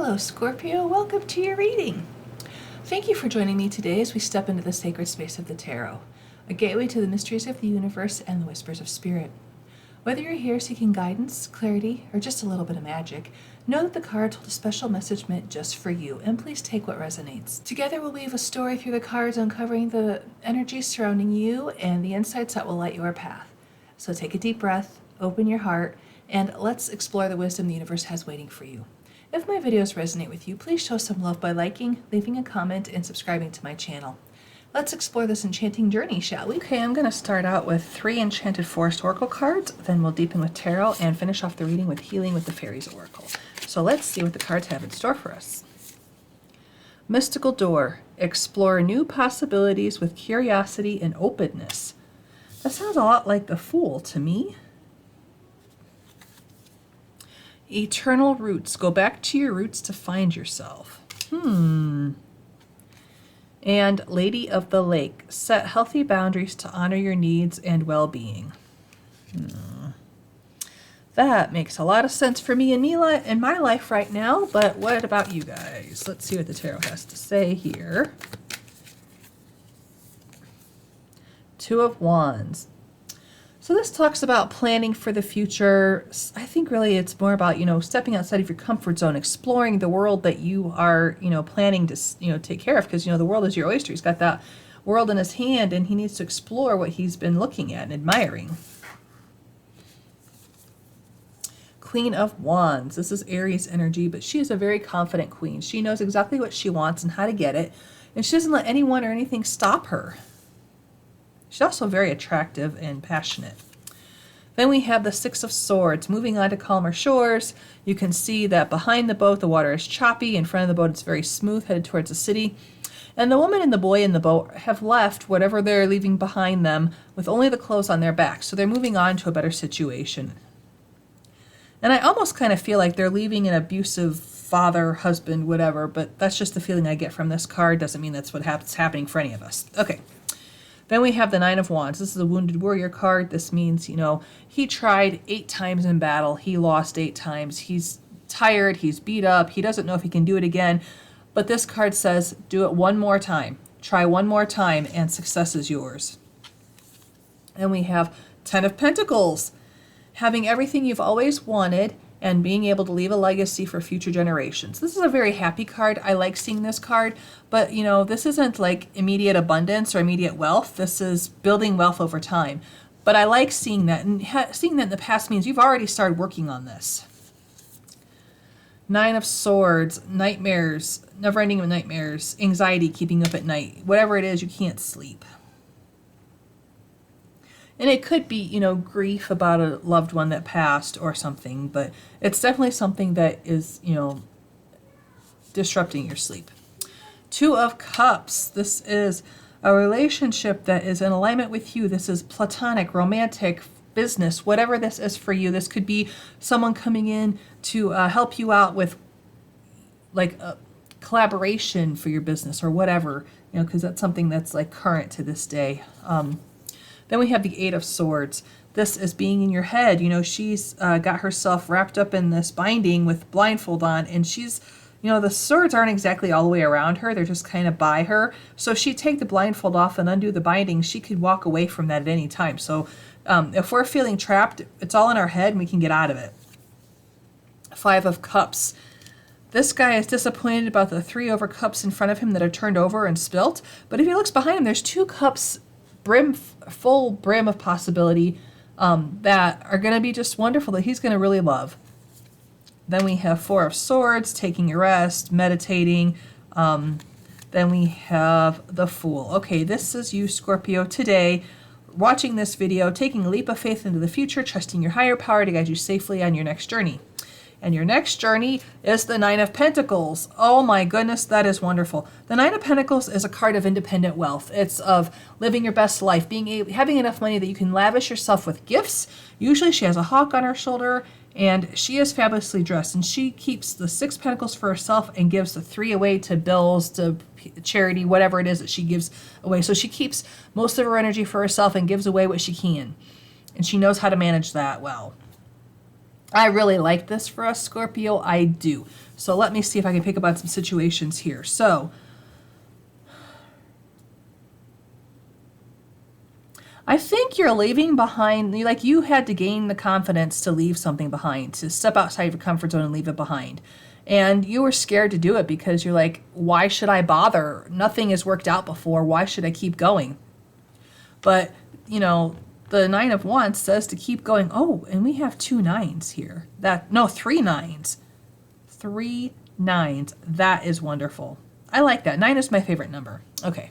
Hello Scorpio, welcome to your reading. Thank you for joining me today as we step into the sacred space of the tarot, a gateway to the mysteries of the universe and the whispers of spirit. Whether you're here seeking guidance, clarity, or just a little bit of magic, know that the cards hold a special message meant just for you, and please take what resonates. Together we'll weave a story through the cards, uncovering the energies surrounding you and the insights that will light your path. So take a deep breath, open your heart, and let's explore the wisdom the universe has waiting for you. If my videos resonate with you, please show some love by liking, leaving a comment, and subscribing to my channel. Let's explore this enchanting journey, shall we? Okay, I'm going to start out with 3 Enchanted Forest Oracle cards, then we'll deepen with Tarot, and finish off the reading with Healing with the Fairies Oracle. So let's see what the cards have in store for us. Mystical Door. Explore new possibilities with curiosity and openness. That sounds a lot like the Fool to me. Eternal Roots. Go back to your roots to find yourself. And Lady of the Lake. Set healthy boundaries to honor your needs and well-being. That makes a lot of sense for me in my life right now, but what about you guys? Let's see what the tarot has to say here. 2 of Wands. So this talks about planning for the future. I think really it's more about, stepping outside of your comfort zone, exploring the world that you are, planning to, take care of, because, the world is your oyster. He's got that world in his hand and he needs to explore what he's been looking at and admiring. Queen of Wands. This is Aries energy, but she is a very confident queen. She knows exactly what she wants and how to get it, and she doesn't let anyone or anything stop her. She's also very attractive and passionate. Then we have the 6 of Swords. Moving on to calmer shores, you can see that behind the boat the water is choppy. In front of the boat it's very smooth, headed towards the city. And the woman and the boy in the boat have left whatever they're leaving behind them with only the clothes on their backs. So they're moving on to a better situation. And I almost kind of feel like they're leaving an abusive father, husband, whatever, but that's just the feeling I get from this card. Doesn't mean that's what's happening for any of us. Okay. Then we have the 9 of Wands. This is a Wounded Warrior card. This means, he tried 8 times in battle. He lost 8 times. He's tired. He's beat up. He doesn't know if he can do it again. But this card says, do it one more time. Try one more time and success is yours. And we have 10 of Pentacles. Having everything you've always wanted and being able to leave a legacy for future generations. This is a very happy card. I like seeing this card, but this isn't like immediate abundance or immediate wealth. This is building wealth over time. But I like seeing that, and seeing that in the past means you've already started working on this. 9 of Swords, nightmares, never-ending nightmares, anxiety, keeping up at night. Whatever it is, you can't sleep. And it could be, grief about a loved one that passed or something, but it's definitely something that is, disrupting your sleep. 2 of Cups. This is a relationship that is in alignment with you. This is platonic, romantic, business, whatever this is for you. This could be someone coming in to help you out with like a collaboration for your business or whatever, because that's something that's like current to this day. Then we have the 8 of Swords. This is being in your head. She's got herself wrapped up in this binding with blindfold on, and she's, the swords aren't exactly all the way around her. They're just kind of by her. So if she'd take the blindfold off and undo the binding, she could walk away from that at any time. So if we're feeling trapped, it's all in our head and we can get out of it. 5 of Cups. This guy is disappointed about the 3 over cups in front of him that are turned over and spilt. But if he looks behind him, there's 2 cups full brim of possibility that are going to be just wonderful, that he's going to really love. Then we have 4 of Swords, taking a rest, meditating. Then we have the Fool. Okay, this is you, Scorpio, today, watching this video, taking a leap of faith into the future, trusting your higher power to guide you safely on your next journey. And your next journey is the 9 of Pentacles. Oh my goodness, that is wonderful. The 9 of Pentacles is a card of independent wealth. It's of living your best life, having enough money that you can lavish yourself with gifts. Usually she has a hawk on her shoulder, and she is fabulously dressed. And she keeps the 6 Pentacles for herself and gives the 3 away to bills, to charity, whatever it is that she gives away. So she keeps most of her energy for herself and gives away what she can. And she knows how to manage that well. I really like this for us, Scorpio. I do. So let me see if I can pick up on some situations here. So I think you're leaving behind, like you had to gain the confidence to leave something behind, to step outside your comfort zone and leave it behind. And you were scared to do it because you're like, why should I bother? Nothing has worked out before. Why should I keep going? But, you know, the Nine of Wands says to keep going. Oh, and we have 2 9s here. No, 3 9s. 3 9s. That is wonderful. I like that. 9 is my favorite number. Okay.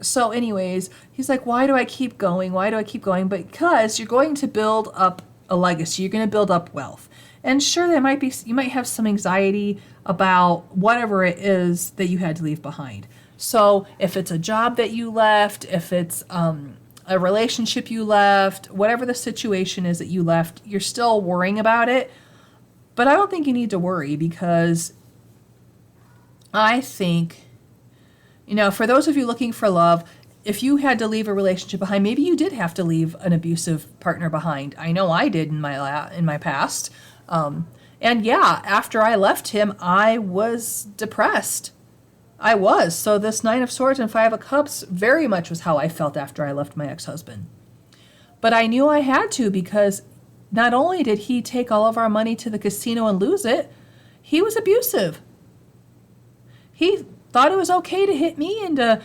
So anyways, he's like, why do I keep going? Why do I keep going? Because you're going to build up a legacy. You're going to build up wealth. And sure, you might have some anxiety about whatever it is that you had to leave behind. So if it's a job that you left, if it's a relationship you left, whatever the situation is that you left, you're still worrying about it. But I don't think you need to worry, because I think, you know, for those of you looking for love, if you had to leave a relationship behind, maybe you did have to leave an abusive partner behind. I know I did in my past. And yeah, after I left him, I was depressed. I was. So this 9 of Swords and 5 of Cups very much was how I felt after I left my ex-husband. But I knew I had to, because not only did he take all of our money to the casino and lose it, he was abusive. He thought it was okay to hit me and to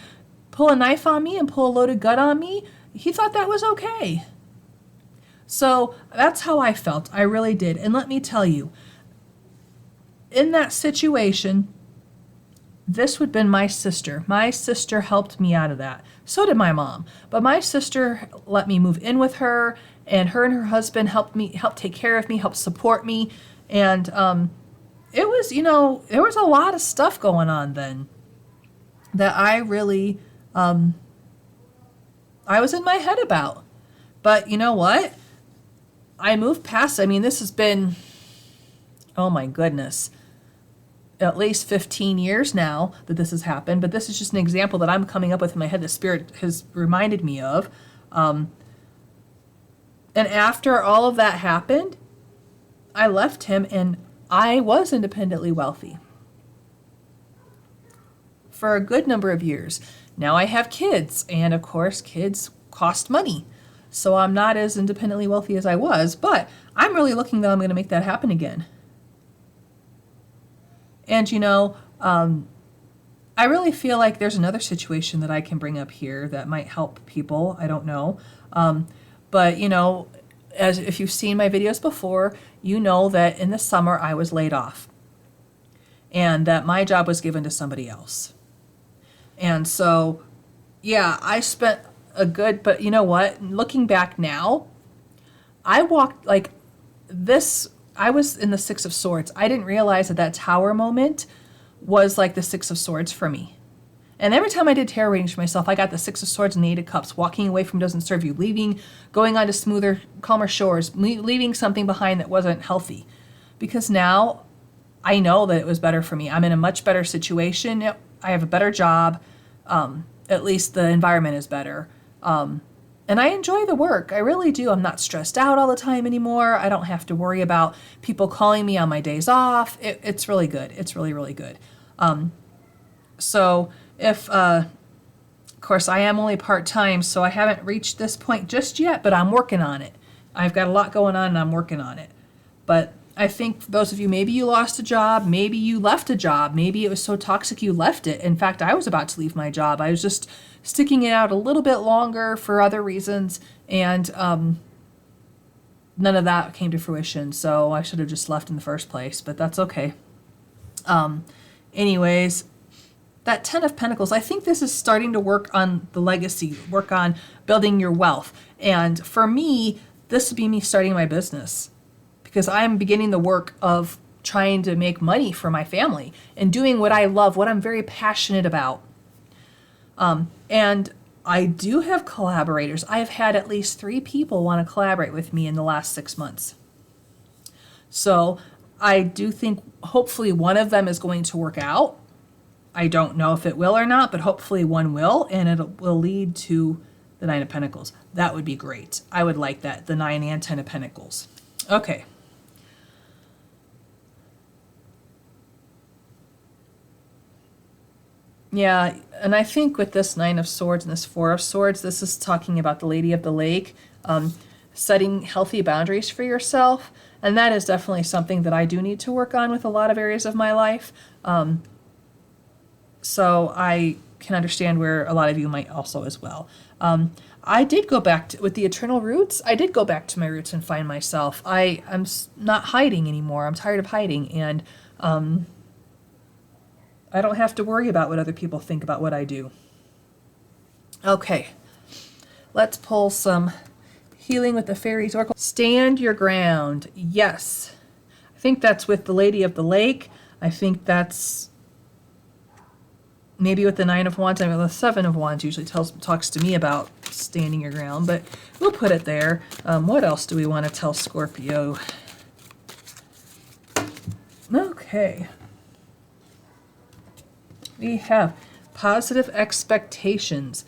pull a knife on me and pull a loaded gun on me. He thought that was okay. So that's how I felt. I really did. And let me tell you, in that situation, this would have been my sister. My sister helped me out of that. So did my mom. But my sister let me move in with her, and her husband helped take care of me, helped support me. And it was, you know, there was a lot of stuff going on then that I really, I was in my head about. But you know what? I moved past. I mean, this has been, oh my goodness, at least 15 years now that this has happened. But this is just an example that I'm coming up with in my head. The Spirit has reminded me of. And after all of that happened, I left him and I was independently wealthy for a good number of years. Now I have kids, and of course, kids cost money. So I'm not as independently wealthy as I was, but I'm really looking that I'm going to make that happen again. And, you know, I really feel like there's another situation that I can bring up here that might help people. I don't know. But, you know, as if you've seen my videos before, you know that in the summer I was laid off and that my job was given to somebody else. And so, yeah, I spent but you know what? Looking back now, I walked like this. I was in the 6 of Swords. I didn't realize that Tower moment was like the 6 of Swords for me. And every time I did tarot readings for myself, I got the 6 of Swords and the 8 of Cups. Walking away from doesn't serve you. Going on to smoother, calmer shores. Leaving something behind that wasn't healthy. Because now I know that it was better for me. I'm in a much better situation. I have a better job. At least the environment is better. And I enjoy the work. I really do. I'm not stressed out all the time anymore. I don't have to worry about people calling me on my days off. It's really good. It's really, really good. So if, of course, I am only part-time, so I haven't reached this point just yet, but I'm working on it. I've got a lot going on and I'm working on it. But I think for those of you, maybe you lost a job, maybe you left a job, maybe it was so toxic you left it. In fact, I was about to leave my job. I was just sticking it out a little bit longer for other reasons, and none of that came to fruition, so I should have just left in the first place, but that's okay. Anyways, that 10 of Pentacles, I think this is starting to work on the legacy, work on building your wealth. And for me, this would be me starting my business, because I'm beginning the work of trying to make money for my family and doing what I love, what I'm very passionate about. And I do have collaborators. I've had at least 3 people want to collaborate with me in the last 6 months. So I do think hopefully one of them is going to work out. I don't know if it will or not, but hopefully one will, and it will lead to the 9 of Pentacles. That would be great. I would like that, the 9 and 10 of Pentacles. Okay. Yeah, and I think with this Nine of Swords and this Four of Swords, this is talking about the Lady of the Lake, setting healthy boundaries for yourself. And that is definitely something that I do need to work on with a lot of areas of my life. So I can understand where a lot of you might also as well. I did go back to, with the eternal roots, I did go back to my roots and find myself. I'm not hiding anymore. I'm tired of hiding. And I don't have to worry about what other people think about what I do. Okay, let's pull some healing with the fairies oracle. Stand your ground. Yes. I think that's with the Lady of the Lake. I think that's maybe with the Nine of Wands. I mean, the Seven of Wands usually talks to me about standing your ground, but we'll put it there. What else do we want to tell Scorpio? Okay. We have positive expectations.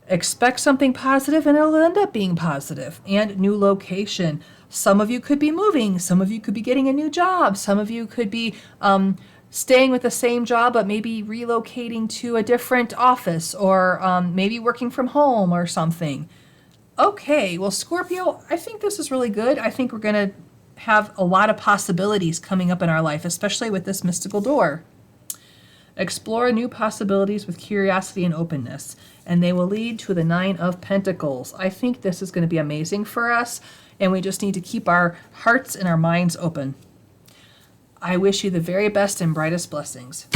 Expect something positive and it'll end up being positive. And new location. Some of you could be moving. Some of you could be getting a new job. Some of you could be staying with the same job but maybe relocating to a different office, or maybe working from home or something. Okay, well, Scorpio, I think this is really good. I think we're going to have a lot of possibilities coming up in our life, especially with this mystical door. Explore new possibilities with curiosity and openness, and they will lead to the Nine of Pentacles. I think this is going to be amazing for us, and we just need to keep our hearts and our minds open. I wish you the very best and brightest blessings.